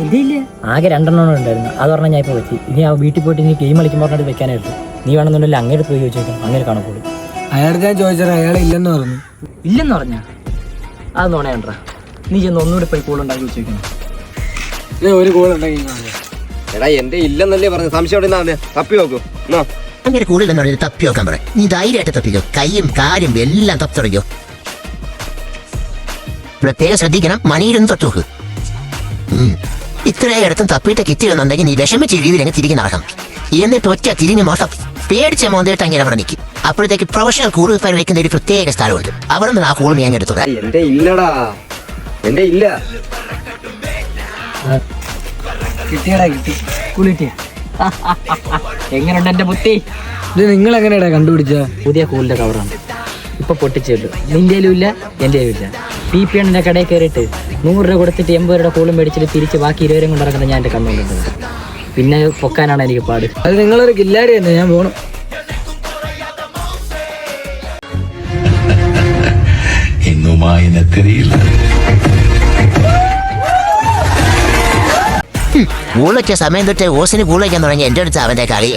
എന്റെ ഇല്ല, ആകെ 2 ഉണ്ടായിരുന്നു. അത് പറഞ്ഞാൽ ഞാൻ ഇപ്പോൾ വെച്ച്. ഇനി ആ വീട്ടിൽ പോയിട്ട് ഇനി ഗെയിം കളിക്കുമ്പോൾ പറഞ്ഞിട്ട് വെക്കാനായിട്ട് നീ വേണമെന്നുണ്ടെങ്കിൽ അങ്ങനെ പോയി ചോദിച്ചേക്കാം. അങ്ങനെ കാണപ്പോളൂ. അയാൾക്ക് ഞാൻ ചോദിച്ചാൽ അയാൾ ഇല്ലെന്ന് പറഞ്ഞു. ഇല്ലെന്ന് പറഞ്ഞാ അത് നോണേണ്ടാ. നീ ചെന്ന് ഒന്നുകൂടി പോയി കൂളുണ്ടാക്കി ചോദിക്കണം. ഒരു കൂൾ ഉണ്ടെങ്കിൽ എടാ എന്റെ ഇല്ലെന്നല്ലേ പറഞ്ഞു. സംശയം തപ്പി നോക്കൂ. അങ്ങനെ കൂടുതൽ തപ്പി നോക്കാൻ പറ. നീ ധൈര്യമായിട്ട് തപ്പിക്കോ. കൈയും കാര്യം എല്ലാം തപ്പി തുടങ്ങിയോ. പ്രത്യേകം ശ്രദ്ധിക്കണം, മണിയിലൊന്നും തൊട്ടുനോക്ക്. ഇത്രയിടത്തും തപ്പിയിട്ട് കിട്ടിയെന്നുണ്ടെങ്കിൽ നീ വിഷമിച്ച രീതിയിൽ അങ്ങ് തിരികെ നടക്കണം. എന്നിട്ട് ഒറ്റ തിരിഞ്ഞ് മൊത്തം പേടിച്ച മോന്തിട്ട് അങ്ങനെ അവിടെ നിൽക്കും. അപ്പോഴത്തേക്ക് പ്രൊഫഷണൽ കൂടുതൽ പേര് വെക്കുന്ന ഒരു പ്രത്യേക സ്ഥലമുണ്ട്. അവിടെ നിന്ന് ആ കൂൾ നീ അങ്ങ് എടുത്തോളാം. എന്റെ ഇല്ലടാ, എന്റെ ഇല്ല. കിട്ടിയടാ, കിട്ടി. കൂളിട്ടിയ എങ്ങനെയുണ്ട് എന്റെ ബുദ്ധി? ഇത് നിങ്ങൾ എങ്ങനെയാടാ കണ്ടുപിടിച്ച? പുതിയ കൂളിന്റെ കവറാണ് ഇപ്പൊ പൊട്ടിച്ചിട്ടു. നിന്റെയിലും ഇല്ല, എന്റെയിലും ഇല്ല. PP എണ്ണിന്റെ കടയിൽ കയറിയിട്ട് 100 രൂപ കൊടുത്തിട്ട് 80 രൂപയുടെ കൂളും മേടിച്ചിട്ട് തിരിച്ച് ബാക്കി 20 രൂപ കൊണ്ട് നടക്കുന്നത് ഞാൻ എന്റെ കണ്ണുകൊണ്ടിരുന്നത്. പിന്നെ പൊക്കാനാണ് എനിക്ക് പാട്. അത് നിങ്ങളൊരു കില്ലാടി തന്നെ. ഞാൻ പോണം. ഗൂളൊക്കെ സമയം തൊട്ട് ഓസിന് ഗൂളൊക്കെ തുടങ്ങി എന്റെ അടുത്ത് അവന്റെ കളി.